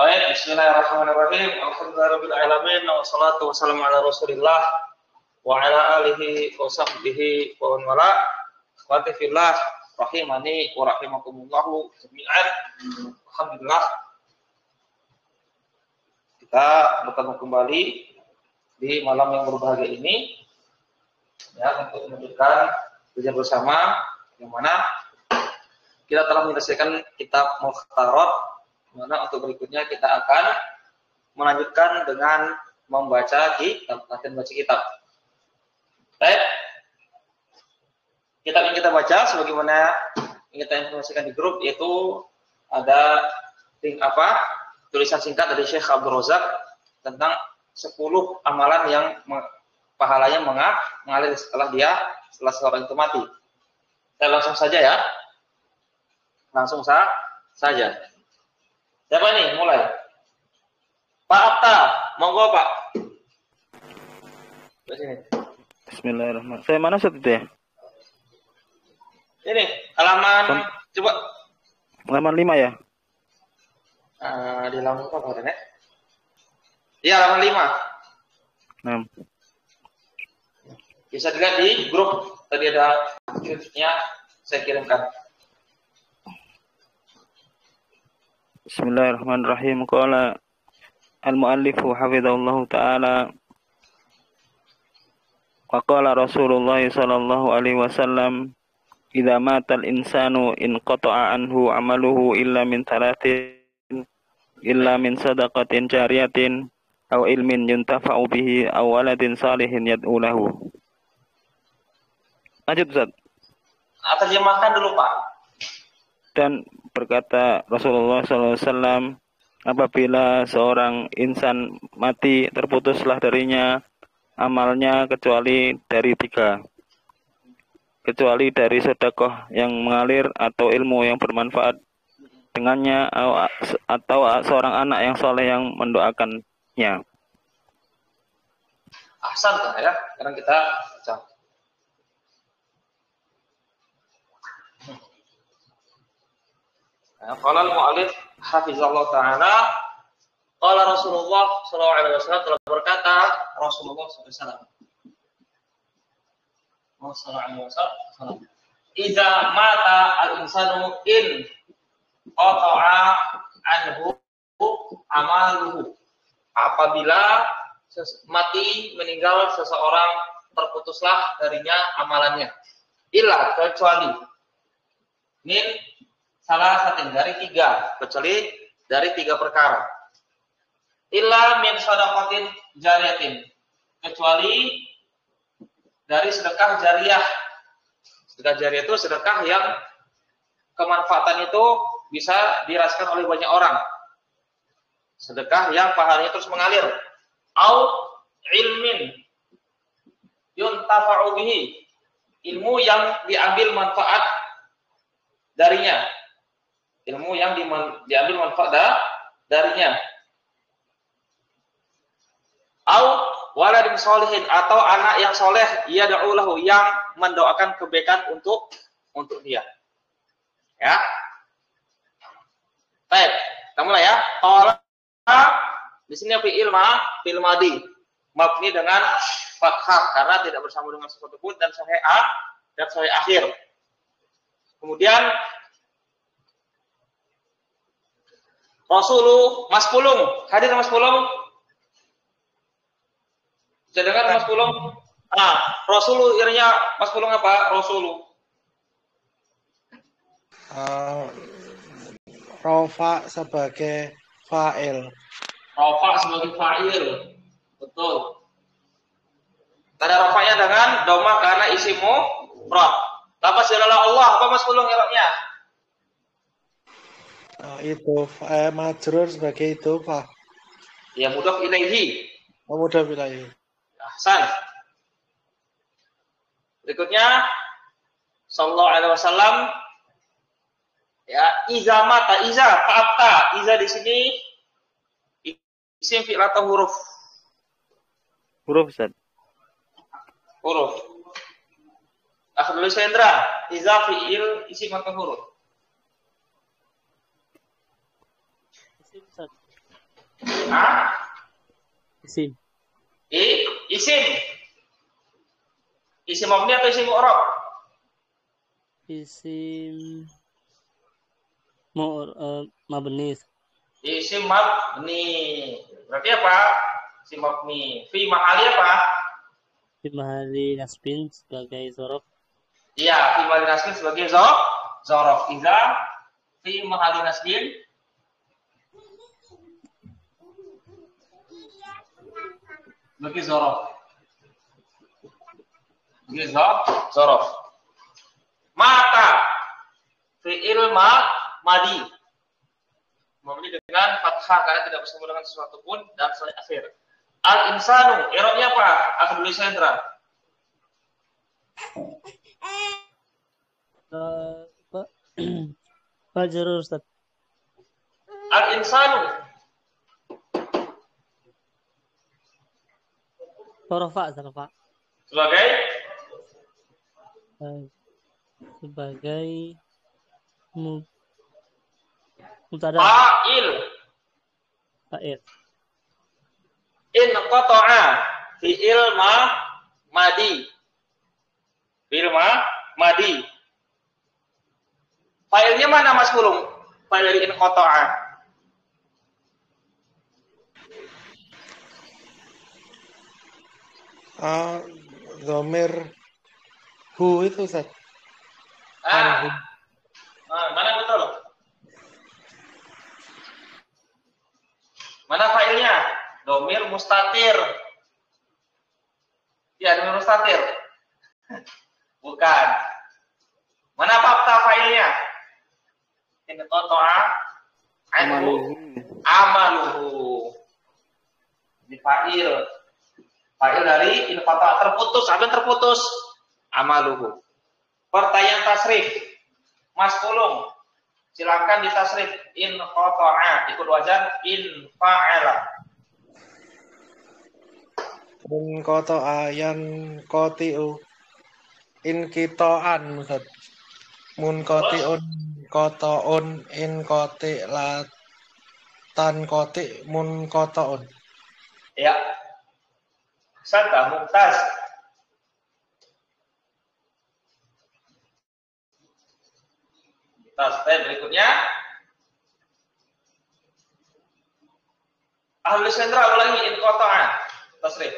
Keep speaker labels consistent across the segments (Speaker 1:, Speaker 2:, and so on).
Speaker 1: Baik, bismillahirrahmanirrahim. Alhamdulillahirabbil alamin wassalatu wassalamu ala Rasulillah wa ala alihi wa sahbihi wa man wala. Wa fillah rahimani wa rahimakumullah jami'an. Alhamdulillah kita bertemu kembali di malam yang berbahagia ini ya, untuk melanjutkan belajar bersama yang mana kita telah menyelesaikan kitab Mukhtarat, mana untuk berikutnya kita akan melanjutkan dengan membaca kitab, latihan baca kitab. Baik, kitab yang kita baca sebagaimana yang kita informasikan di grup, yaitu ada tulisan singkat dari Syekh Abdul Razak tentang 10 amalan yang pahalanya mengalir setelah seorang itu mati. Kita langsung saja ya. Langsung saja. Siapa nih? Mulai. Pak Atta, monggo Pak. Sini.
Speaker 2: Bismillahirrahmanirrahim. Saya mana set itu ya?
Speaker 1: Ini halaman coba.
Speaker 2: Halaman 5 ya?
Speaker 1: Di halaman apa kemarin ya? Iya, halaman 5. Bisa dilihat di grup. Tadi ada skripsinya saya kirimkan.
Speaker 2: Bismillahirrahmanirrahim. Qala al-muallifu hafizahullahu ta'ala wa qala Rasulullah sallallahu alaihi wasallam idza mata al-insanu inqata'a anhu 'amaluhu illa min sadaqatin jariyatin aw ilmin yuntafa'u bihi aw waladin salihin yad'u lahu. Lanjut Ustaz.
Speaker 1: Terjemahkan dulu Pak.
Speaker 2: Dan berkata Rasulullah SAW, apabila seorang insan mati, terputuslah darinya amalnya kecuali dari 3. Kecuali dari sedekah yang mengalir atau ilmu yang bermanfaat dengannya atau seorang anak yang soleh yang mendoakannya.
Speaker 1: Ahsan ya. Sekarang kita baca. Qala al-mu'allif hafizallahu ta'ala qala Rasulullah sallallahu alaihi wasallam, telah berkata Rasulullah sallallahu alaihi wasallam, idza mata al-insanu in qata'a anhu amaluhu, apabila mati meninggal seseorang, terputuslah darinya amalannya, illa kecuali min salah satu dari 3, kecuali dari 3 perkara. Illa min shadaqatin jariyatin, kecuali dari sedekah jariyah. Sedekah jariyah itu sedekah yang kemanfaatan itu bisa dirasakan oleh banyak orang. Sedekah yang pahalanya terus mengalir. Au ilmin yuntafa'u bihi, ilmu yang diambil manfaat darinya. Ilmu yang diambil manfaat darinya. Au waladin sholihin, atau anak yang soleh, yad'u lahu, yang mendoakan kebaikan untuk dia. Ya. Baik, kita mulai ya. Qala di sini fi'il madi mabni dengan fathah karena tidak bersama dengan sesuatu pun, dan sahih akhir. Kemudian Rasulu, Mas Pulung, hadir Mas Pulung? Bisa dengar Mas Pulung? Rasulu irnya Mas Pulung apa? Rasulu.
Speaker 3: Rofa sebagai fa'il.
Speaker 1: Rofa sebagai fa'il. Betul. Tanda rofanya dengan dhamma karena isimu roh. Lafaz jalala Allah, apa Mas Pulung irnya?
Speaker 3: Itu majrur sebagai itu Pak.
Speaker 1: Ya, mudhaf ilaihi.
Speaker 3: Mudhaf ilaihi.
Speaker 1: Ahsan. Berikutnya sallallahu alaihi wasallam ya, iza mata, iza fa'ata, iza di sini isim fi'il atau huruf?
Speaker 2: Huruf Ustaz.
Speaker 1: Huruf. Akhirul Sendra, iza fi'il isim atau huruf? Ah?
Speaker 4: Isim.
Speaker 1: Isim. Isim mabni atau isim mu'rab?
Speaker 4: Isim mabni.
Speaker 1: Isim mabni. Berarti apa? Isim mabni. Fi mahali apa?
Speaker 4: Fi mahali nasbin sebagai zorof.
Speaker 1: Iya, fi mahali nasbin sebagai zorof. Iza fi mahali nasbin sebagai zorof. Sebagai zorof. Mata fi'il madi. Mabni dengan fathah karena tidak bersama dengan sesuatu pun dan selain akhir. Al-insanu, i'rabnya apa? Akhir Sandra.
Speaker 4: Majrur Ustaz.
Speaker 1: Al-insanu.
Speaker 4: Rafa. Sebagai mubtada.
Speaker 1: Fa'il. In qata'a fi'il madi. Fi'il madi. Fa'ilnya mana Mas Pulung? Fa'il dari in qata'a.
Speaker 3: Dhamir hu itu Ustaz.
Speaker 1: Mana betul? Mana fa'ilnya? Dhamir mustatir. Ya, dhamir mustatir. Bukan. Mana fakta fa'ilnya? In qata'a amaluhu. Ini fa'il. Fa'il dari in qata'a terputus. Apa yang terputus? Amaluhu. Pertanyaan tasrif. Mas Pulung, silakan ditasrif in qata'a ikut wajan in fa'ala.
Speaker 3: In qata'a yan qati'u. In qita'an Ustaz. Mun qati'un qata'un in qati' la tan qati' mun qata'un.
Speaker 1: Ya. Santa mumtaz. Step berikutnya. Ahli sendra ulangi in qata'a. Tasrif.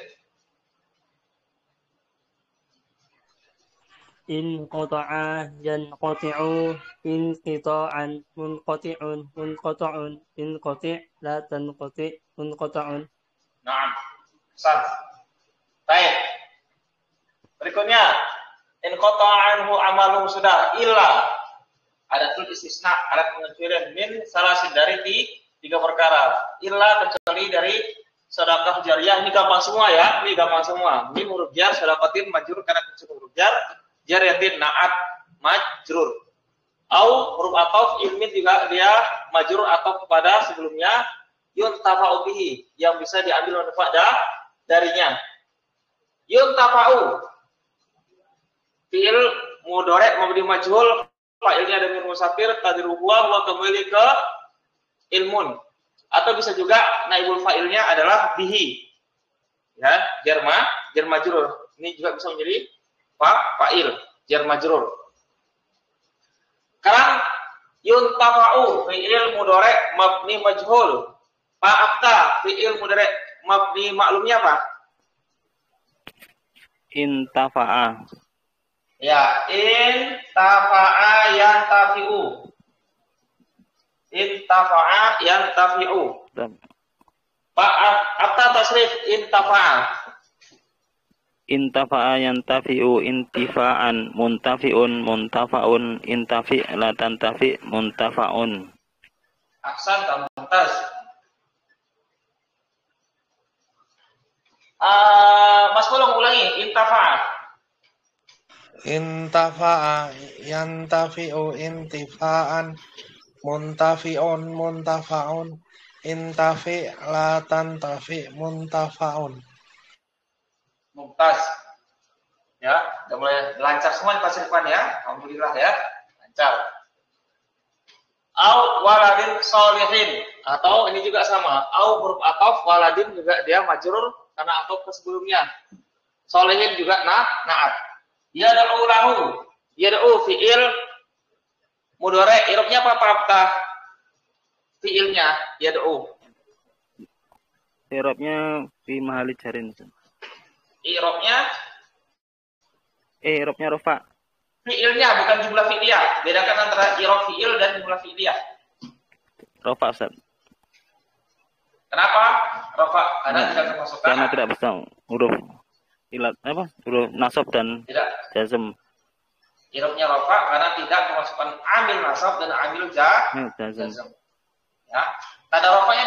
Speaker 4: In qata'a yanqati'u in qita'an munqati'un munqata'un in qati' la tanqati' munqata'un.
Speaker 1: Naam. Sat. Baik. Berikutnya in qata'anhu amaluhu sudah illa ada tulis istisna, ada pengecualian min salasin dari tiga perkara. Illa kecuali dari sedekah jariyah. Ini gampang semua ya. Ini gampang semua. Ini huruf jar, sedekatin majrur karena kunci huruf jar. Jariyatin naat majrur. Au huruf ataf ilmin juga dia majrur atau kepada sebelumnya yuntafa'u bihi yang bisa diambil manfaat darinya. Yuntafa'u fi'il mudhari' mabni majhul fa'ilnya dhamir musafir taqdiruhu huwa kembali ke ilmun atau bisa juga naibul fa'ilnya adalah bihi ya jar majrur ini juga bisa menjadi fa'il jar majrur. Sekarang yuntafa'u fi'il mudhari' mabni majhul fa'afta fi'il mudhari' mabni maklumnya apa?
Speaker 2: Intafa'a.
Speaker 1: Ya, intafa'a yantafi'u. Intafa'a yantafi'u. Apa tasrif intafa'a?
Speaker 2: Intafa'a yantafi'u intifa'an muntafi'un muntafa'un intafi' la tantafi' muntafa'un.
Speaker 1: Ahsan tamtaz. Mas Pulung ulangi intafa'a.
Speaker 3: Intafa'a yantafi'u intifa'an muntafi'un muntafa'un intafi' la tantafi' muntafa'un.
Speaker 1: Mumtaz. Ya, udah mulai lancar semua di pasir depan ya. Alhamdulillah ya. Lancar. Au waladin solihin, atau ini juga sama, au huruf ataf, waladin juga dia majrur karena ataf ke sebelumnya. Solihin juga na'at. Yad'u lahu, yad'u fi'il mudhari, i'rabnya apa Pak? Fi'ilnya yad'u.
Speaker 2: I'rabnya fi mahali jarin.
Speaker 1: I'rabnya
Speaker 2: rafa.
Speaker 1: Fi'ilnya bukan jumlah fi'liyah. Bedakan antara i'rab fi'il dan jumlah fi'liyah.
Speaker 2: Rafa, Ustaz.
Speaker 1: Kenapa? Rafa karena tidak termasukkan.
Speaker 2: Karena tidak bisa huruf ilat apa? Huruf nasab dan jazm.
Speaker 1: I'rabnya rafa karena tidak termasukkan amil nasab dan amil jazm. Ya. Tanda rafanya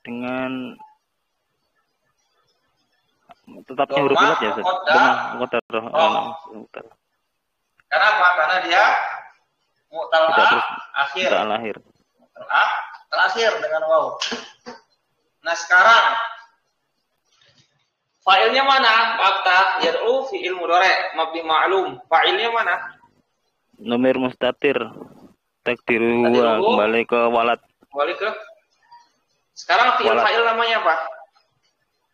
Speaker 1: dengan tetapnya huruf ilat ya, Ustaz. Karena apa? Karena dia mu'tal akhir. Terakhir dengan waw. Nah, sekarang fa'ilnya mana? Fakta yad'u fi'il mudhari' mabni ma'lum. Fa'ilnya mana?
Speaker 2: Nomor mustatir. Takdiru wa kembali ke walad.
Speaker 1: Kembali ke. Sekarang fa'il namanya apa?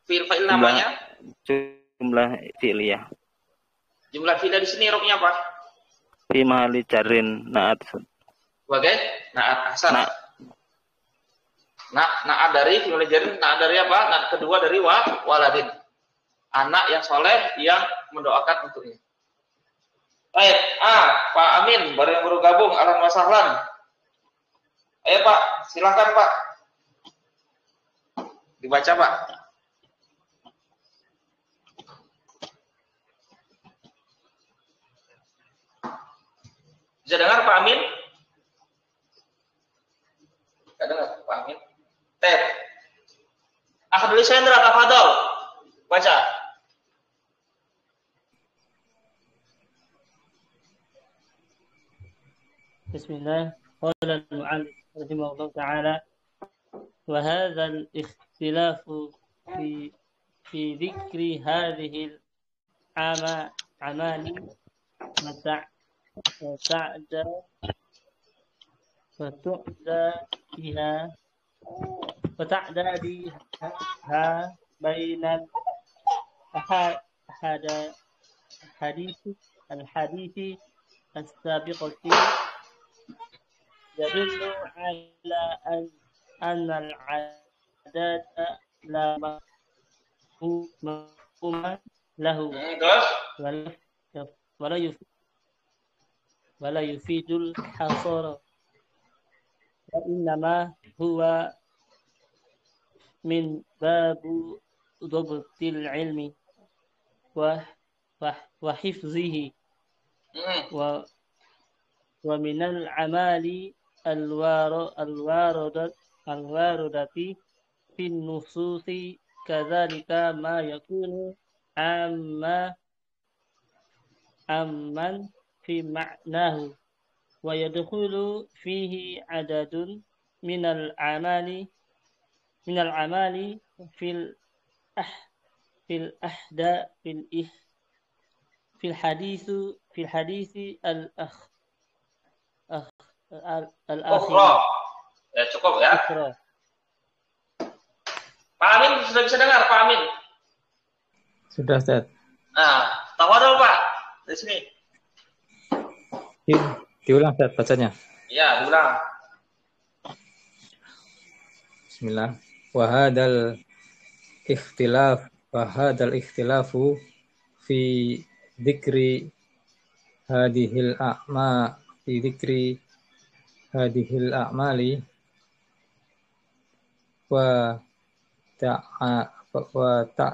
Speaker 1: Fa'il namanya
Speaker 2: jumlah fi'liyah.
Speaker 1: Jumlah fi'liyah di sini i'rabnya apa?
Speaker 2: Fi mahali jarin na'at.
Speaker 1: Sebagai na'at ahsan. Na'at dari fi'il jarin, na'at dari apa? Na'at kedua dari waladin. Anak yang soleh yang mendoakan untuknya. Baik, Pak Amin baru gabung, ahlan wa sahlan. Ayo Pak, silakan Pak. Dibaca Pak. Bisa dengar Pak Amin? Tidak dengar Pak Amin. Ted. Akhadul Sendra tafadhol. Baca.
Speaker 4: Bismillah. Qala al-mu'allif rahimahullah ta'ala wa hadha al-ikhtilafu fi dhikri hadhihi al-amali وتعدى بها بين الحديث السابقة يدل على أن العدد لا مفهوم له ولا يفيد الحصر وإنما هو من باب ضبط العلم وحفظه ومن الأعمال الواردة في النصوص كذلك ما يكون عاما في معناه ويدخل فيه عدد من الأعمال في الحديث
Speaker 1: الأخير. Ya cukup ya. Pak Amin sudah bisa dengar Pak Amin?
Speaker 5: Sudah, Ustaz.
Speaker 1: Nah, tafadhol Pak di sini.
Speaker 5: Diulang Ustaz bacanya.
Speaker 1: Iya, diulang.
Speaker 5: Bismillah. Wa hadzal ikhtilafu fi dzikri hadhil a'mali wa
Speaker 1: Bisa baca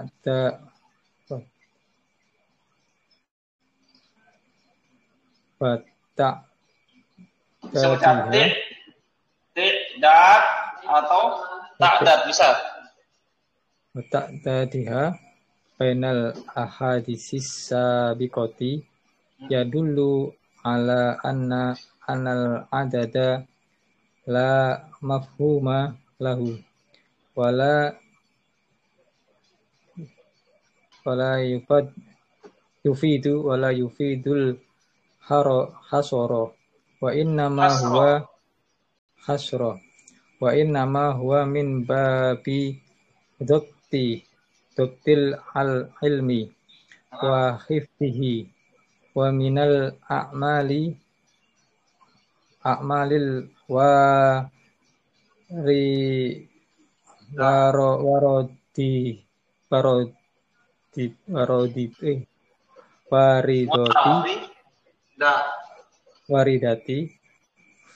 Speaker 1: tidak atau ta'dad bisa.
Speaker 5: Ta'dadiha bainal ahadisis sabiqati yadullu ala anal adada la mafhuma lahu wala yufidul hasoro wa innama huwa hasra wa innama huwa min babi doktil al ilmi wa hifdihi wa minal a'malil waridati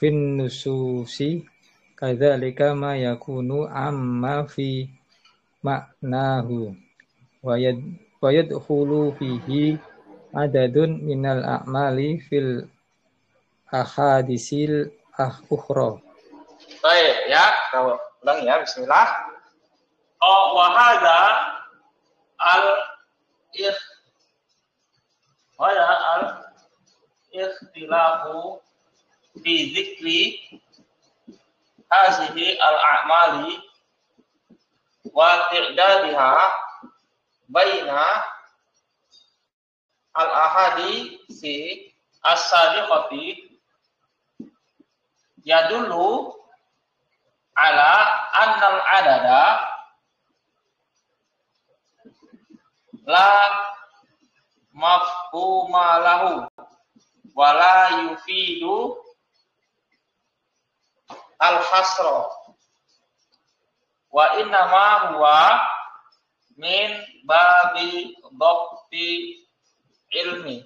Speaker 5: fin nususi kadzalika ma yakunu amma fi maknahu wa yadkhulu fihi adadun minal a'mali fil ahadisil ukhra.
Speaker 1: Baik ya, kita ulang ya, bismillah. Wa hadza al-ikhtilafu fi dzikri hazihi al-a'mali wa ti'dadiha baina al-ahadisi as-sabiqati yadullu ala annal adada la mafhuma lahu wa la yufidu al-hasra wa innama huwa min babi dhobti ilmi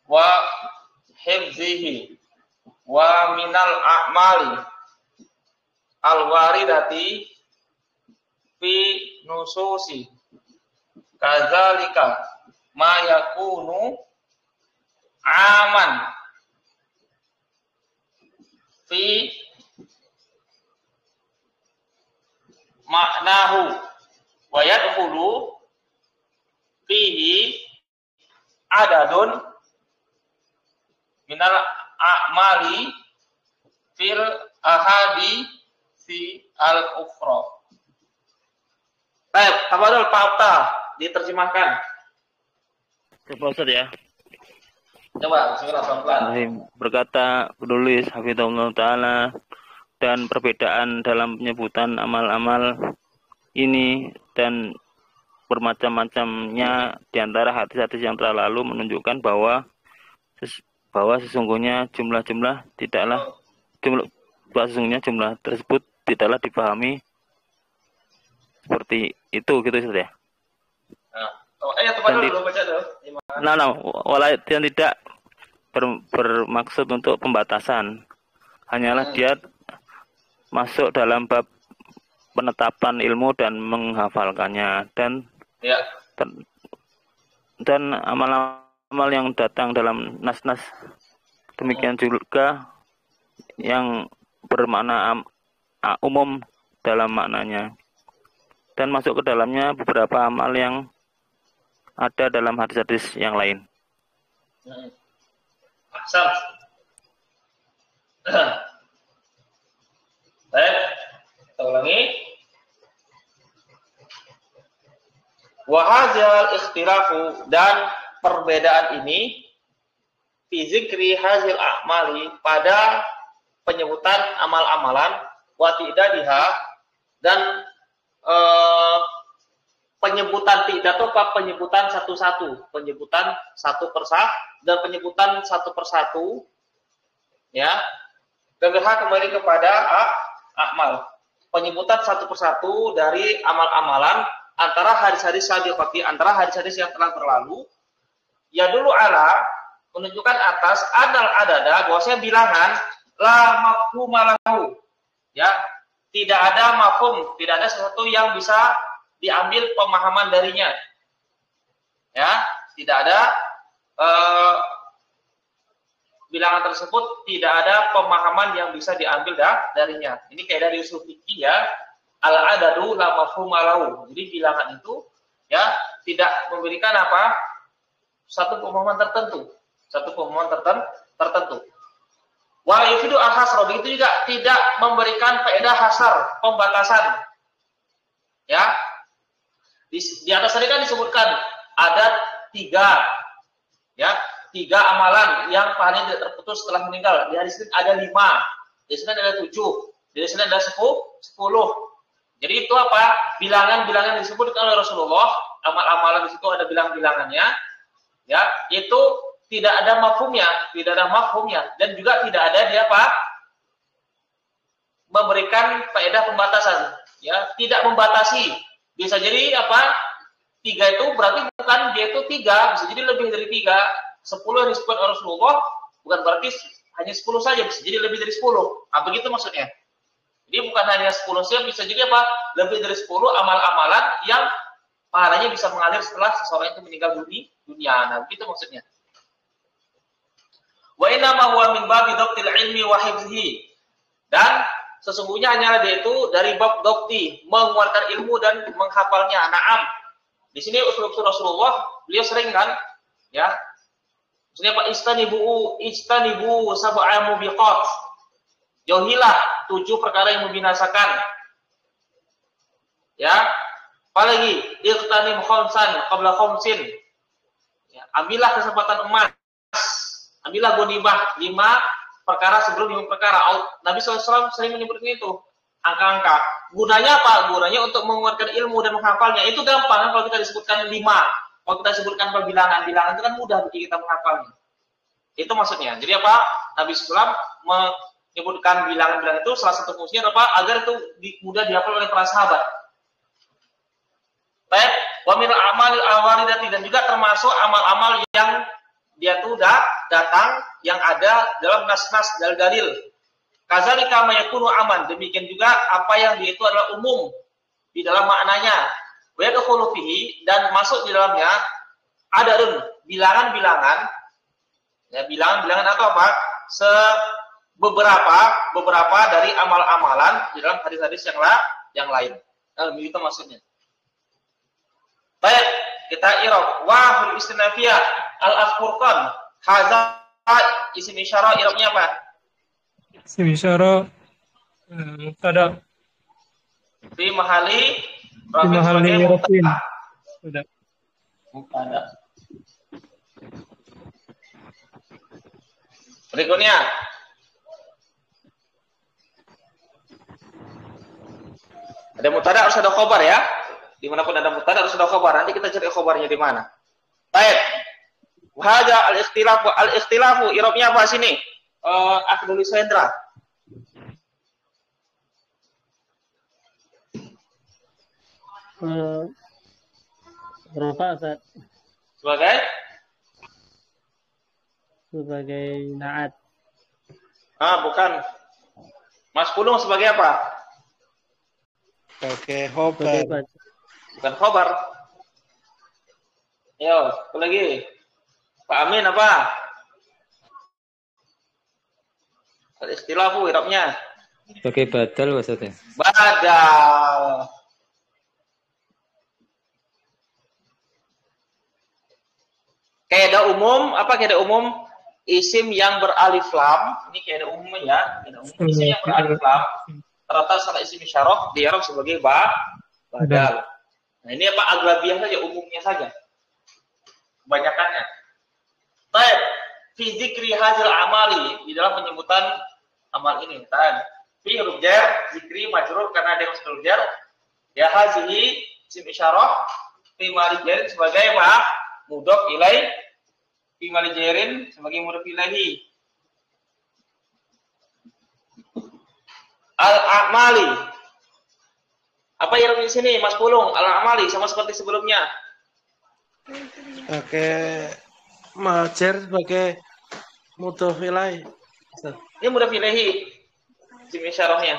Speaker 1: wa hifzihi wa minal a'mali al-waridati fi nususi kadzalika ma yakunu aman fi maknahu wa yadkhulu fihi adadun minal a'mali fil ahadi si al-ukhra. Baik, tafadhol Pak Okta, diterjemahkan.
Speaker 2: Coba Ustaz ya.
Speaker 1: Coba, pelan-pelan.
Speaker 2: Berkata penulis hafizahullah ta'ala, dan perbedaan dalam penyebutan amal-amal ini dan bermacam-macamnya di antara hadis-hadis yang telah lalu menunjukkan bahwa sesungguhnya jumlah tersebut tidaklah dipahami seperti itu gitu Ustaz ya. Yang tidak bermaksud untuk pembatasan, hanyalah dia masuk dalam bab penetapan ilmu dan menghafalkannya dan amal-amal yang datang dalam nas-nas demikian juga yang bermakna umum dalam maknanya dan masuk ke dalamnya beberapa amal yang ada dalam hadis-hadis yang lain.
Speaker 1: Baik, kita ulangi. Wahadzal ikhtilafu, dan perbedaan ini fi zikri hazil a'mali, pada penyebutan amal-amalan, wa tidadiha, dan penyebutan tidak atau penyebutan satu-satu, penyebutan satu persatu dan penyebutan satu persatu, ya. Berpihak kembali kepada amal, penyebutan satu persatu dari amal-amalan antara hadis-hadis sabiqati, antara hadis-hadis yang telah berlalu, ya dulu ala, menunjukkan atas adal adada, bahwasanya bilangan la mafhuma lahu, ya, tidak ada mafhum, tidak ada sesuatu yang bisa diambil pemahaman darinya, ya, tidak ada bilangan tersebut, tidak ada pemahaman yang bisa diambil darinya. Ini kayak dari usul fikih, ya, al adadu la mafhuma lahu. Jadi bilangan itu, ya, tidak memberikan apa, satu pemahaman tertentu, tertentu. Wa yufidu al-hasra, begitu juga tidak memberikan faedah hasar, pembatasan. Ya. Di atas tadi kan disebutkan ada 3. Ya, 3 amalan yang pahalanya tidak terputus setelah meninggal. Di hari Senin ada 5, di Senin ada 7, di Senin ada 10. Jadi itu apa? Bilangan-bilangan disebutkan oleh Rasulullah, amal-amalan di situ ada bilang-bilangannya, ya, itu tidak ada mafhumnya, dan juga tidak ada dia apa? Memberikan faedah pembatasan, ya, tidak membatasi. Bisa jadi apa? 3 itu berarti bukan dia itu 3, bisa jadi lebih dari 3. 10 yang disebut oleh Rasulullah bukan berarti hanya 10 saja, bisa jadi lebih dari 10. Nah, begitu maksudnya. Jadi bukan hanya 10 saja, bisa jadi apa? Lebih dari 10 amal-amalan yang pahalanya bisa mengalir setelah seseorang itu meninggal dunia. Nah, begitu maksudnya. Wa inna ma huwa min babi dhabtil ilmi wa hifzihi. Dan sesungguhnya hanyalah dia itu dari bab dhabti, menguatkan ilmu dan menghafalnya. Naam. Di sini usul Rasulullah, beliau sering kan, ya. Maksudnya Pak istanibu sab'a mubiqat. Jauhilah 7 perkara yang membinasakan. Ya. Apalagi iqtanim khamsan qabla khamsin. Ya, ambillah kesempatan emas. Ambillah ghanimah 5 perkara sebelum 5 perkara. Nabi SAW sering menyebutkan itu. Angka-angka. Gunanya apa? Gunanya untuk menguatkan ilmu dan menghafalnya. Itu gampang kalau kita disebutkan 5. Kalau kita sebutkan bilangan itu kan mudah bagi kita menghafalnya. Itu maksudnya. Jadi apa? Nabi SAW menyebutkan bilangan-bilangan itu salah satu fungsinya apa? Agar itu mudah dihafal oleh para sahabat. Baik, wa min amalil awaridati, dan juga termasuk amal-amal yang dia tuh datang yang ada dalam nas-nas dalil. Kazalika mayakunu aman, demikian juga apa yang dia itu adalah umum di dalam maknanya. Wa yadkhulu fihi, dan masuk di dalamnya ada bilangan-bilangan. Ya, bilangan-bilangan atau apa? Beberapa dari amal-amalan di dalam hadis-hadis yang lain. Nah, begitu maksudnya. Baik, kita i'rab wa fil istinafiyah al-afurqan. Hadza isim isyarah, i'rabnya apa?
Speaker 5: Isim isyarah mubtada.
Speaker 1: Fi mahali
Speaker 5: rafin. Sudah.
Speaker 1: Mubtada. Berikutnya. Ada mubtada harus ada khabar ya. Dimanapun ada mubtada harus ada khabar. Nanti kita cari khabarnya di mana. Baik. Wahada al-ikhtilafu i'rabnya apa sini? Akhdul Sendra.
Speaker 4: Berapa, Ustaz? Sebagai naat.
Speaker 1: Bukan. Mas Pulung sebagai apa?
Speaker 3: Sebagai khobar.
Speaker 1: Bukan khobar. Yo, apa lagi? Pak Amin apa? Al-ikhtilafu i'rabnya.
Speaker 5: Sebagai badal maksudnya.
Speaker 1: Badal. Kaidah umum, apa kaidah umum? Isim yang beralif lam, ini kaidah umum ya. Isim yang beralif lam, rata salah isim isyarah di Arab sebagai badal. Nah, ini apa? Aglabiah saja, umumnya saja. Kebanyakannya. Baik, fi dzikri hadzal amali, di dalam penyebutan amal ini. Fi huruf jar, zikri majrur karena ada huruf jar. Ya hazihi isim isyarah fi mali jar sebagai apa? Mudhof ilaih, fi mali jarin sebagai mudhof ilaihi. Al-amali. Apa yang di sini Mas Pulung? Al-amali sama seperti sebelumnya.
Speaker 3: Sebagai majer sebagai mudhof ilaih.
Speaker 1: Ini mudhof ilaihi. Isim isyarahnya.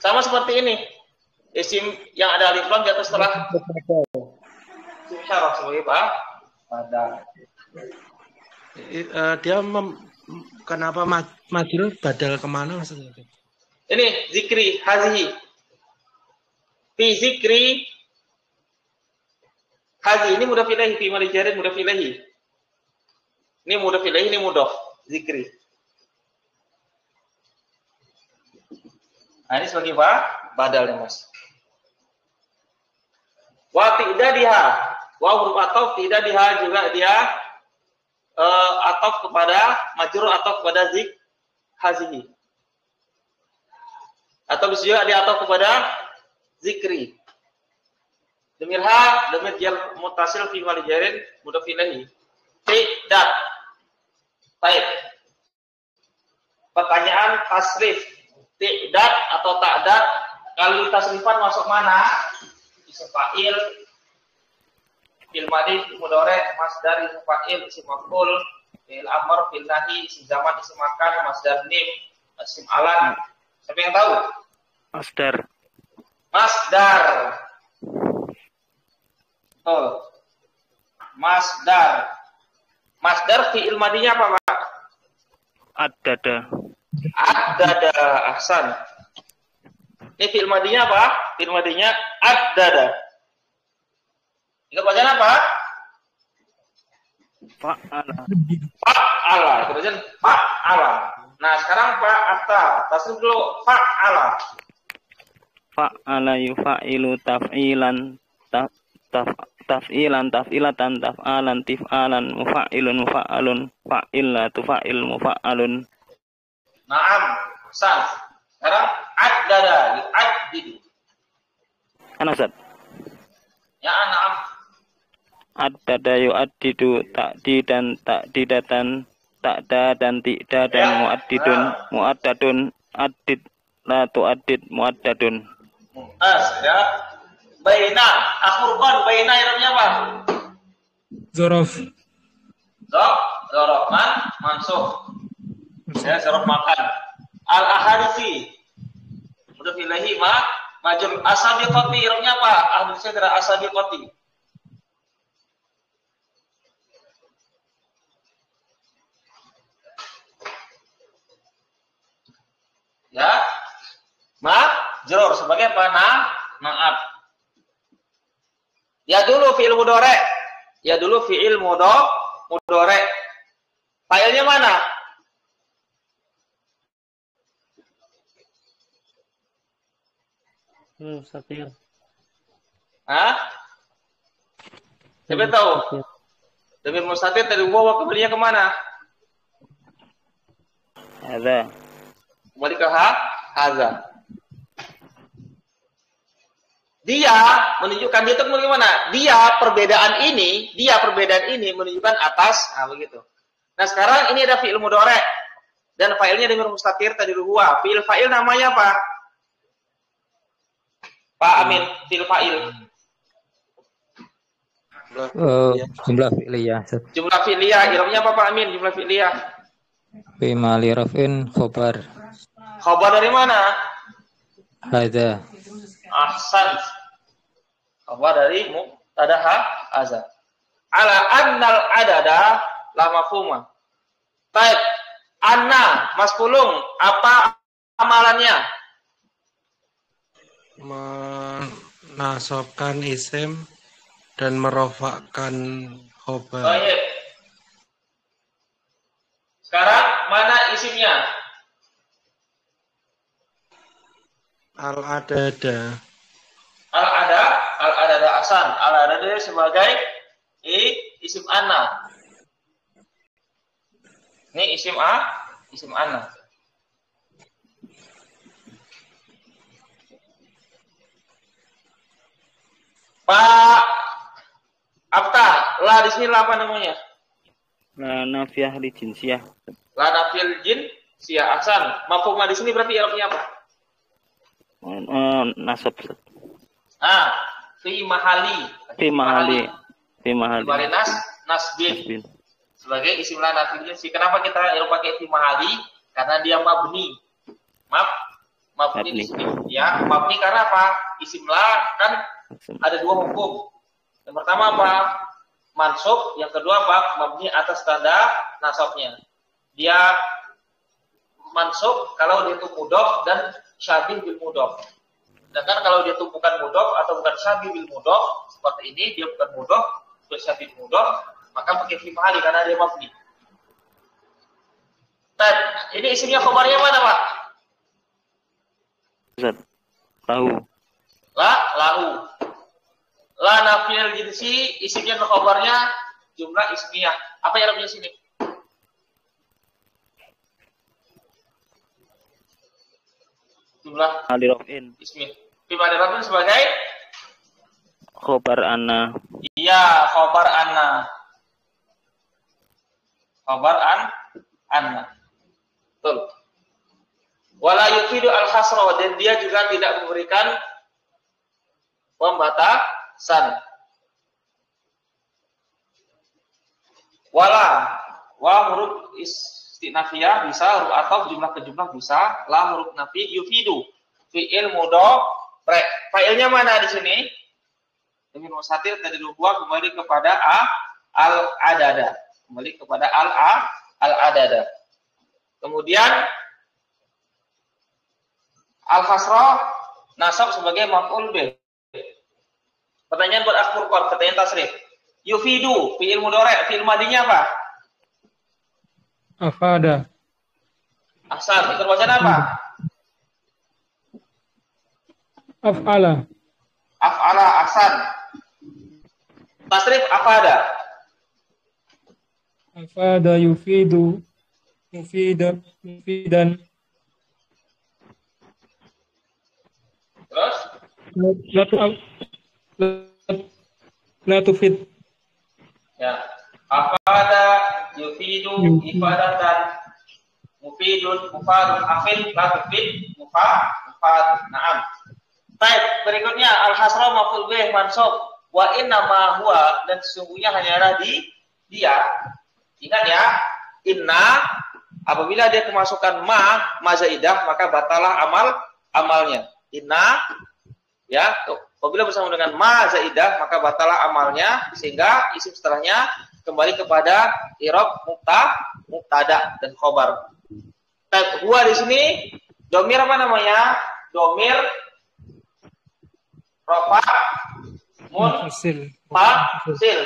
Speaker 1: Sama seperti ini. Isim yang ada alif lam di atas setelah isim isyarah sebagai badal.
Speaker 3: Dia kenapa majrur badal kemana maksudnya?
Speaker 1: Ini zikri hazihi. Fi zikri hazi, ini mudhof ilaihi, fi mali jarin mudhof ilaihi. Ini mudhof ilaihi, ini mudhof zikri. Nah, ini sebagai badal ya, Mas. Wa tidadiha, wa huruf ataf tidadiha juga dia atau kepada majrur atau kepada hazihi. Atau bisa juga dia atau kepada zikri. Damir ha, damir jar mutasil fi mahall jarin mudhaf ilaihi. Tidak. Baik. Pertanyaan tasrif. Tidak atau ta'dat. Kalau tasrifan masuk mana? Isim fa'il, fil madhi, fil mudhari', masdar, isim fa'il, isim maf'ul, fil amr, fil nahi, isim zaman, isim makan, masdar nim, isim alat. Siapa yang tahu?
Speaker 2: Masdar.
Speaker 1: Masdar. Oh. Masdar. Masdar fi'il madhinya apa, Pak?
Speaker 2: Ad-dada.
Speaker 1: Ad-dada. Ahsan. Ini fi'il madhinya apa? Fi'il madhinya ad-dada. Ingat bacaan apa?
Speaker 2: Fa'ala.
Speaker 1: Fa'ala. Kemudian fa'ala. Nah, sekarang fa'ata. Tasrif dulu fa'ala.
Speaker 2: Fa'ala yufa'ilu taf'ilan taf'ilan taf'ilatan taf'alan tif'alan mufa'ilun mufa'alun fa'ilatu fa'il mufa'alun.
Speaker 1: Naam. San. Sekarang ad-dada. Ad-didu.
Speaker 2: Ana Ustaz.
Speaker 1: Ya, naam.
Speaker 2: Ad-dada yu'addidu ta'didan ta'didatan ta'da dan ti'da dan mu'addidun mu'addadun addid la tu'addid mu'addadun.
Speaker 1: Ya. Baina. Akhurban. Baina irabnya apa?
Speaker 3: Zorof.
Speaker 1: Zorof. Mansukh. Ya, zorof makan. Al-ahadisi. Mudhaf ilaihi majrur asabiqati irabnya apa? Ahadisi adalah asabiqati. Ya. Majrur sebagai apa? Naat. Ya dulu fi'il mudhari'. Ya dulu fi'il mudhari'. Fa'ilnya mana?
Speaker 4: Mustatir.
Speaker 1: Hah? Siapa tahu? Damir mustatir dari wawa kembalinya kemana?
Speaker 2: Hadza.
Speaker 1: Kembali ke haza. Dia menunjukkan dia itu bagaimana? Dia perbedaan ini menunjukkan atas, begitu. Nah, sekarang ini ada fi'il mudhari' dan fa'ilnya damir mustatir tadi huwa. Fi'il fa'il namanya apa? Pak Amin, fi'il fa'il.
Speaker 5: Jumlah fi'liyah.
Speaker 1: Jumlah fi'liyah, i'rabnya apa Pak Amin? Jumlah fi'liyah.
Speaker 5: Fi mali raf'in khobar.
Speaker 1: Khobar dari mana?
Speaker 5: Hadza.
Speaker 1: Ahsan. Khobar dari mubtada haza. Ala annal adada la mafhuma. Baik. Anna, Mas Pulung, apa amalannya?
Speaker 3: Menasabkan isim dan merofakkan khobar.
Speaker 1: Baik. Sekarang mana isimnya?
Speaker 3: Al-adada.
Speaker 1: Al-adada asan. Al-adada sebagai isim anna. Ini isim anna. Pak Abta, lah di sini apa namanya?
Speaker 2: La nafiyah li jinsiyah.
Speaker 1: La nafil jin sia ahsan. Mafhumah di sini berarti artinya apa?
Speaker 2: Nasab.
Speaker 1: Fi mahali.
Speaker 2: Fi mahali.
Speaker 1: Nasbin. Sebagai isim la nafil jin si. Kenapa kita pakai fi mahali? Karena dia mabni. Mabni di sini. Ya, mabni karena apa? Isim la kan ada dua hukum. Yang pertama apa? Mansub, yang kedua apa? Mabni atas tanda nasabnya. Dia mansub kalau dia itu mudhof dan syabih bil mudhof. Sedangkan kalau dia itu bukan mudhof atau bukan syabih bil mudhof, seperti ini dia bukan mudhof, bukan syabih bil mudhof, maka pakai fi mahali karena dia mabni. Dan ini isimnya khabarnya mana, Pak?
Speaker 2: Ustaz, tahu.
Speaker 1: Lahu. La nafil jinsi isimnya khabarnya jumlah ismiyah. Apa yang artinya sini? jumlah
Speaker 2: alirofin
Speaker 1: ismi. Fi mahali raf'in sebagai
Speaker 2: khobar anna.
Speaker 1: iya, khobar anna. Khobar anna. Betul. Wala yufidu al-hasra, dan dia juga tidak memberikan pembatasan. Wa huruf istinafiyah bisa, huruf ataf jumlah ke jumlah bisa, la huruf nafi yufidu fi'il mudhari. Fa'ilnya mana di sini? Dhamir mustatir tadi dua kembali kepada al-adada. Kembali kepada al-adada. Kemudian al-hasra nasab sebagai maf'ul bih. Pertanyaan buat Akhfurqan, pertanyaan tasrif. Yufidu fi'il mudhari, fi'il madinya apa?
Speaker 3: Afada.
Speaker 1: Ahsan, ikut bacaan apa?
Speaker 3: Af'ala.
Speaker 1: Af'ala, ahsan. Tasrif afada.
Speaker 3: Afada yufidu. Mufidan.
Speaker 1: Terus?
Speaker 3: La tufid.
Speaker 1: Ya. Afada yufidu ifadatan mufidun mufadun afid la tufid mufad. Naam. Baik, berikutnya al-hasra maf'ul bih mansub wa inna ma huwa, dan sesungguhnya hanyalah dia. Ingat ya, inna apabila dia kemasukan ma zaidah maka batalah amalnya. Inna ya, apabila bersama dengan ma zaidah maka batalah amalnya, sehingga isim setelahnya kembali kepada i'rab mubtada dan khobar. Huwa di sini domir apa namanya? Domir rafa munfasil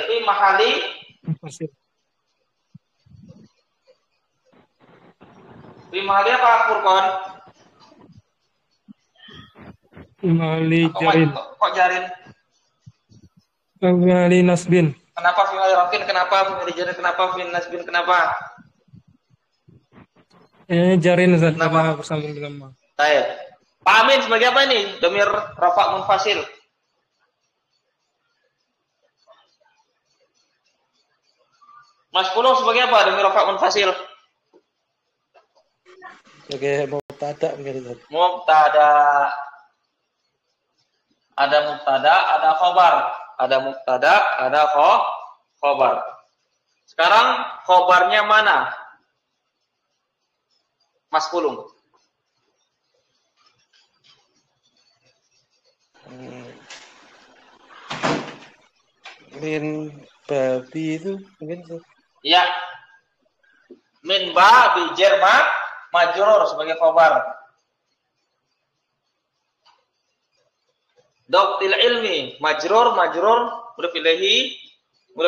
Speaker 1: fi mahali fi mahali apa Furqan?
Speaker 3: Mahali jarin.
Speaker 1: Kok jarin?
Speaker 3: Mahali nasbin.
Speaker 1: Kenapa fi mahali rafin? Kenapa fi mahali jarin? Kenapa fi nasbin? Kenapa?
Speaker 3: Jarin Ustaz, karena bersambung dengan ma.
Speaker 1: Baik. Pak Amin sebagai apa ini? Domir rafa munfasil. Mas Puluh sebagai apa? Domir rafa munfasil.
Speaker 3: Sebagai mubtada mungkin.
Speaker 1: Mubtada. Ada mubtada, ada khobar. Ada mubtada, ada khobar. Sekarang khobarnya mana? Mas Pulung.
Speaker 3: Min babi itu mungkin.
Speaker 1: Ya. Min babi jerma majrur sebagai khobar. Doktil ilmi majrur mudhaf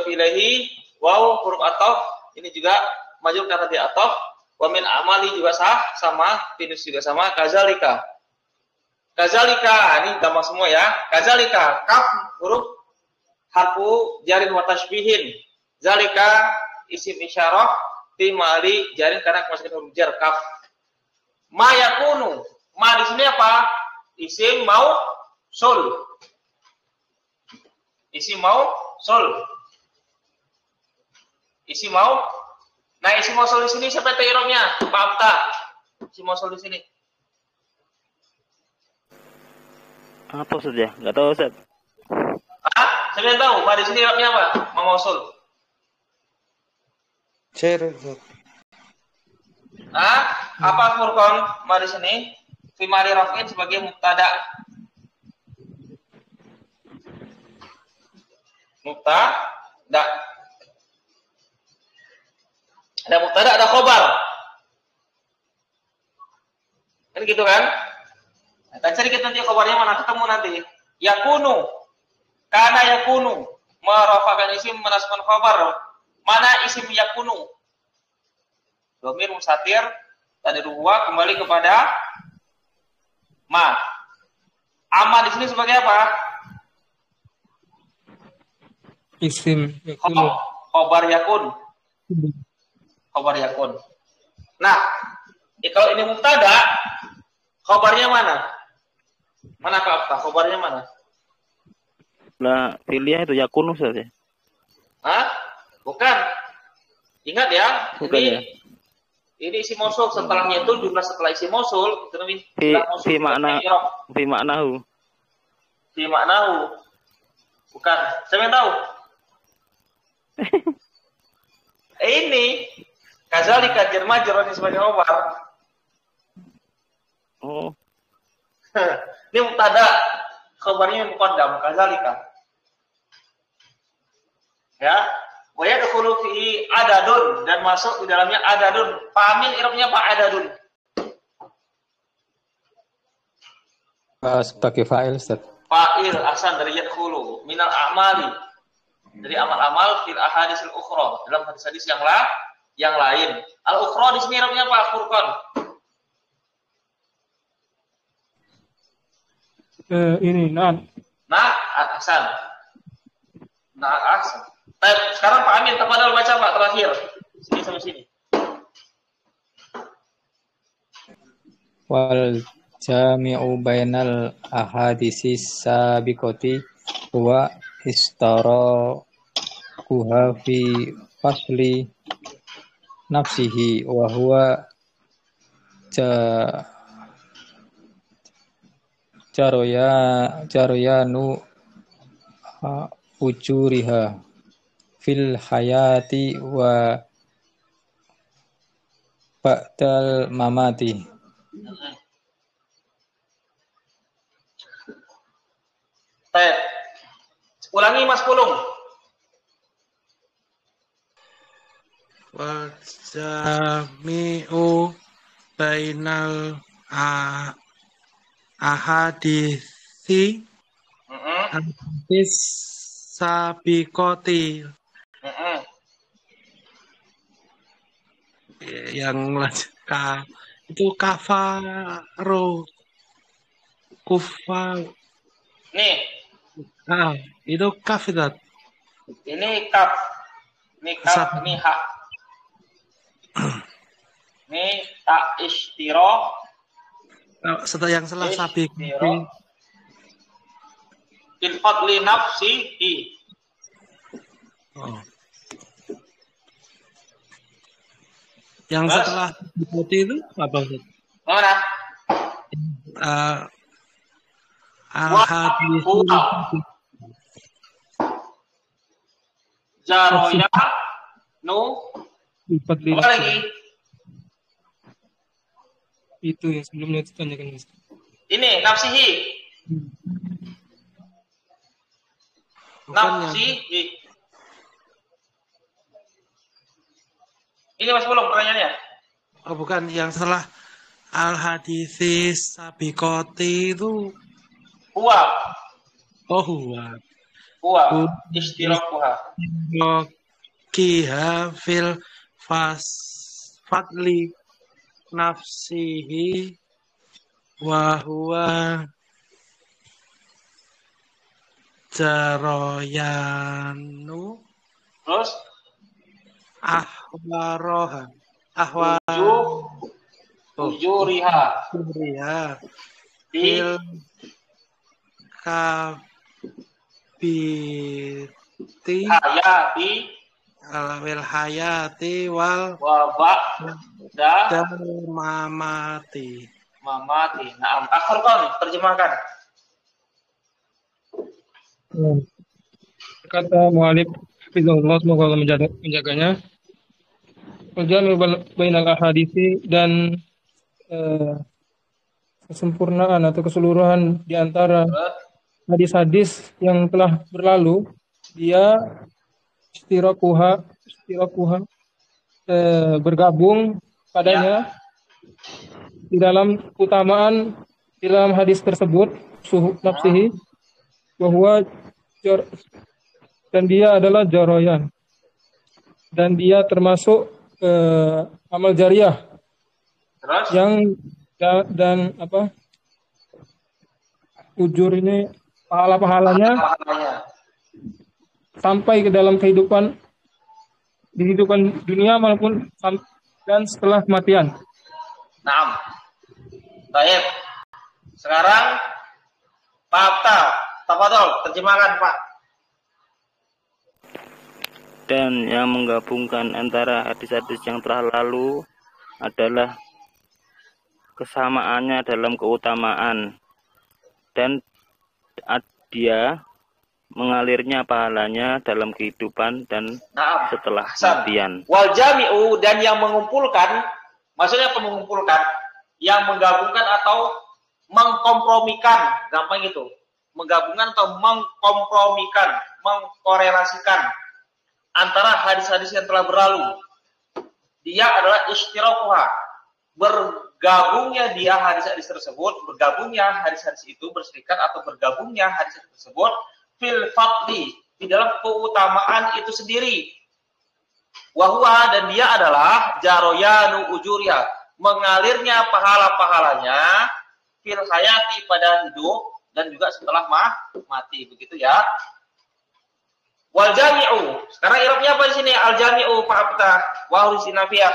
Speaker 1: ilahi waw huruf ataf, ini juga majrur karena di ataf. Wa min amali juga sama, finus juga sama, kazalika, ini gampang semua ya. Kazalika, kaf huruf harfu jarin wa tashbihin. Zalika isim isyarah fi mali jarin karena kemasukan huruf jar kaf. Ma yakunu, ma di sini apa? Isim mausul. Isim mau. Nah, isim mausul di sini siapa i'rabnya? Pak Abta. Isim mausul di sini.
Speaker 2: Apa saja? Enggak tahu Ustaz.
Speaker 1: Saya tahu. Pak di sini i'rabnya apa? Mausul. Apa Furqan? Ma di sini fi mari raf'in sebagai mubtada. Ada mubtada, ada khobar. Kan gitu kan? Nah, cari kita nanti khobarnya mana, ketemu nanti. Yakunu. Kana yakunu. Merafakan isim menasbkan khobar. Mana isim yakunu? Domir mustatir tadi dua kembali kepada ma. Ama di sini sebagai apa?
Speaker 3: Isim yakunu.
Speaker 1: Khobar yakun. Khobar yakun. Nah, kalau ini mubtada, Khobarnya mana? Mana Pak? Khobarnya mana?
Speaker 2: Lah, pilih itu yakunu saja.
Speaker 1: Hah? Bukan. Ingat ya,
Speaker 2: Bukan ya.
Speaker 1: ini isi mausul, setelahnya itu jumlah setelah isi mausul itu namanya jumlah mausul.
Speaker 2: Fi maknahu.
Speaker 1: Fi maknahu. Bukan. Saya yang tahu. Ini kazalika jerma ini sebagai khobar.
Speaker 2: Oh.
Speaker 1: Ini mubtada, khabarnya muqaddam kazalika. Ya, wa yadkhulu fi adadun dan masuk di dalamnya adadun. Pahamin i'rabnya Pak adadun.
Speaker 5: Sebagai fa'il, Ustaz.
Speaker 1: Fa'il asan dari yadkhulu minal a'mali. Dari amal-amal fil ahadisil ukhra, dalam hadis-hadis yang lain. Al ukhra di sini i'rabnya Pak Furqan.
Speaker 6: Ini nah
Speaker 1: Ahsan. Ahsan. Sekarang Pak Amin tafadhol baca Pak terakhir. Sini sampai sini.
Speaker 5: Wal jami'u bainal ahadisis sabiqati huwa istarakuha fi fasli nafsihi wa huwa jaroyanu ujuriha fil hayati wa ba'dal mamati.
Speaker 1: Baik. Ulangi Mas Pulung.
Speaker 3: Wal jami'u bainal ahadisi hadis sabiqati. Yang itu kafaro kufa.
Speaker 1: Nih,
Speaker 3: itu kaf itu.
Speaker 1: ini kaf. Ini kaf, ini hak. Ini tak istiro.
Speaker 3: Setelah yang salah sabi.
Speaker 1: Fil fadli nafsihi.
Speaker 3: Oh. Yang setelah putih itu apa?
Speaker 1: Mana?
Speaker 3: Al-hadis
Speaker 1: Jaroya nu apa lagi?
Speaker 6: itu yang sebelumnya ditanyakan Mas.
Speaker 1: Ini nafsihi. Nafsihi. Ini Mas Pulung pertanyaannya.
Speaker 3: Oh bukan, yang setelah al-hadisis sabiqati itu
Speaker 1: Huwa.
Speaker 3: oh huwa
Speaker 1: Istirakuha.
Speaker 3: kiha fil fadli nafsihi wa huwa jaroyanu
Speaker 1: Terus
Speaker 3: ahwaroha
Speaker 1: ujuriha di
Speaker 3: fil kabiti hayati wal
Speaker 1: wabak
Speaker 3: dan mamati.
Speaker 1: Nah, akhirkan terjemahkan.
Speaker 6: Kata mu'alif Hafizahullah, semoga Allah menjaganya. Al-jami' bainal ahadisi, dan kesempurnaan atau keseluruhan di antara hadis-hadis yang telah berlalu, dia istirakuha bergabung padanya di dalam keutamaan di dalam hadis tersebut, suhu nafsihi bahwa dan dia adalah jaroyan, dan dia termasuk amal jariah.
Speaker 1: Terus
Speaker 6: yang dan apa ujur ini pahalanya sampai ke dalam kehidupan dunia maupun dan setelah kematian.
Speaker 1: Naam. Baik. Sekarang Pak Abta, tafadhol terjemahkan Pak.
Speaker 2: Dan yang menggabungkan antara hadis-hadis yang telah lalu adalah kesamaannya dalam keutamaan dan dia mengalirnya pahalanya dalam kehidupan dan setelah kematian.
Speaker 1: Wal jami'u, dan yang mengumpulkan, maksudnya mengumpulkan, yang menggabungkan atau mengkompromikan, gampang itu. Menggabungkan atau mengkompromikan, mengkorelasikan antara hadis-hadis yang telah berlalu. Dia adalah istirakuha, bergabungnya dia hadis-hadis tersebut, bergabungnya hadis-hadis itu berserikat atau bergabungnya hadis-hadis tersebut fil fadli, di dalam keutamaan itu sendiri. Wahwa, dan dia adalah jaroyanu ujurya, mengalirnya pahala-pahalanya fil hayati, pada hidup dan juga setelah mati, begitu ya. Wal jami'u, sekarang i'rabnya apa di sini? Al jami'u Pak Abta wa huruf sinafiyah.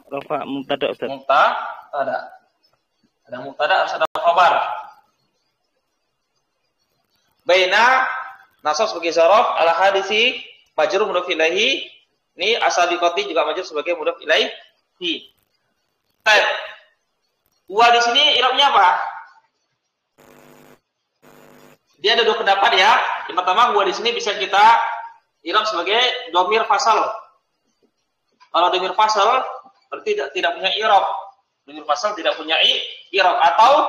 Speaker 2: Rafa mubtada Ustaz.
Speaker 1: Mubtada. Ada mubtada, harus ada khabar. Baina nasab sebagai zaraf, ala hadisi majrur mudhaf ilaihi. Ini asabiqati juga majrur sebagai mudhaf ilaihi. Baik. Wa di sini i'rabnya apa? Dia ada dua pendapat ya. Yang pertama, wa di sini bisa kita i'rab sebagai dhamir fasal. Kalau dhamir fasal berarti tidak punya i'rab. Dhamir fasal tidak punya i'rab, atau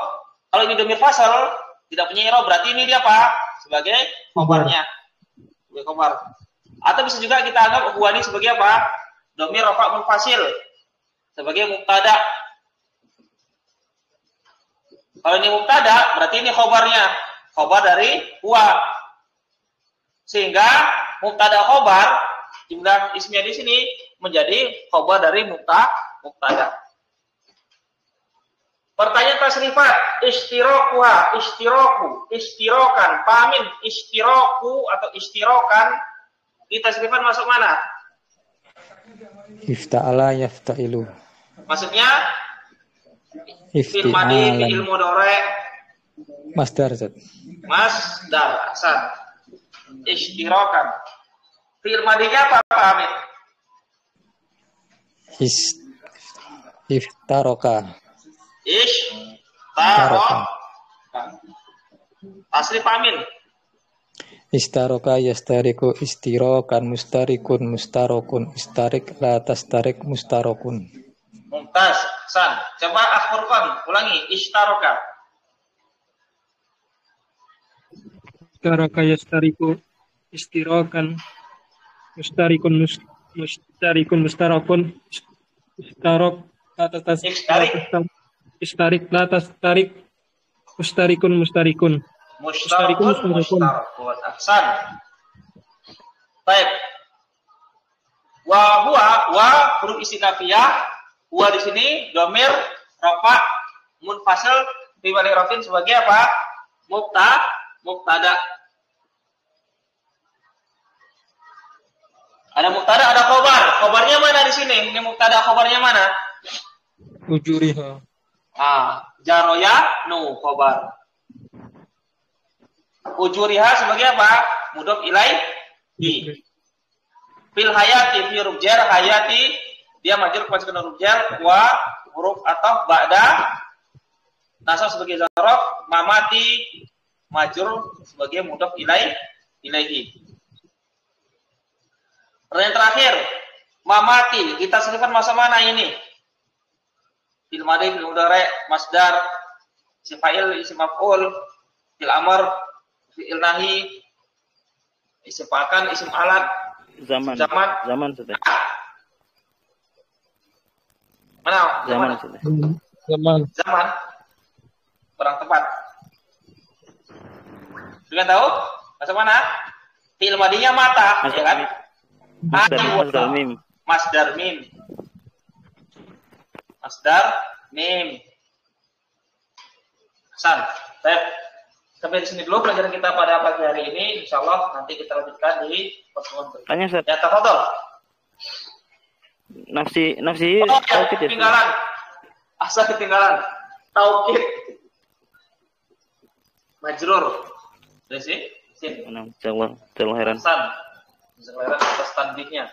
Speaker 1: kalau ini dhamir fasal tidak punya i'rab, berarti ini dia apa? Sebagai khabarnya. Sebagai khabar. Atau bisa juga kita anggap huwa ini sebagai apa? Dhamir rafa' munfasil. Sebagai mubtada. Kalau ini mubtada, berarti ini khabarnya. Khabar dari huwa. Sehingga mubtada khabar, jumlah ismnya di sini menjadi khabar dari mubtada. Pertanyaan tasrifat, istirakuha, istiraku, istirakan, pamin, istiraku atau istirakan, kita tasrifat masuk mana?
Speaker 5: Ifta'ala yafta'ilu.
Speaker 1: Maksudnya fi'il madhi, fi'il mudhari,
Speaker 5: masdar Zat.
Speaker 1: Masdar, asal. Istirakan. Fi'il madhinya apa Amin?
Speaker 5: Iftaroka.
Speaker 1: Ishtaroka. Tasrif Amin.
Speaker 5: Istaroka yastariku istirokan mustarikun mustarokun istarik la tastarik mustarokun.
Speaker 1: Mumtaz, San. Coba akhurkan, ulangi. Ishtaroka.
Speaker 6: Istaraka yastariku istirakan mustarikun mustarakun istarok atas istarik latas tarik mustarikun mustarikun
Speaker 1: Ahsan. Baik. Wa huruf istinafiyah. Wa di sini dhamir rafa munfasil fi mali rafin sebagai apa? Mubtada. Ada mubtada, ada khabar. Khabarnya mana di sini? Ini mubtada, khabarnya mana?
Speaker 6: ujuriha.
Speaker 1: Jaroya nu khabar. Ujuriha sebagai apa? Mudhof ilaihi. Fil hayati, fi huruf jar hayati, dia majrur pasukan huruf jar, wa huruf ataf ba'da nasab sebagai zaraf, mamati majrur sebagai mudhof ilaihi. Pertanyaan terakhir, mamati, kita sebutkan masa mana ini? Fil madhi, fil mudhari, masdar, isim fa'il, isim maf'ul, fil amr, fi'il nahi, isim fa'kan, isim alat, zaman sudah. Mana? Zaman. Kurang tepat. Sudah tahu? Masa mana? Fi'il madhinya mata, ya kan?
Speaker 2: Masdar mim. Masdar mim.
Speaker 1: Hasan. Baik. Sampai di sini dulu pelajaran kita pada pagi hari ini. Insyaallah nanti kita lanjutkan di pertemuan berikutnya.
Speaker 2: Tanya Ustaz.
Speaker 1: Ya, tafadhol.
Speaker 2: Nafsi
Speaker 1: ketinggalan. Asal ketinggalan. Taukid. Majrur. Dari sini.
Speaker 2: Jazakallah khairan.
Speaker 1: Jazakallah atas tanbihnya.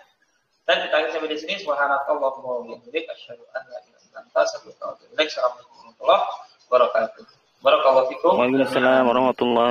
Speaker 1: Dan kita akan sampai di sini. Subhanakallahumma wa bihamdika asyhadu an la ilaha illa anta astaghfiruka wa atubu ilaik. Assalamualaikum warahmatullahi wabarakatuh. Barakallahu fikum.
Speaker 2: Waalaikumsalam warahmatullahi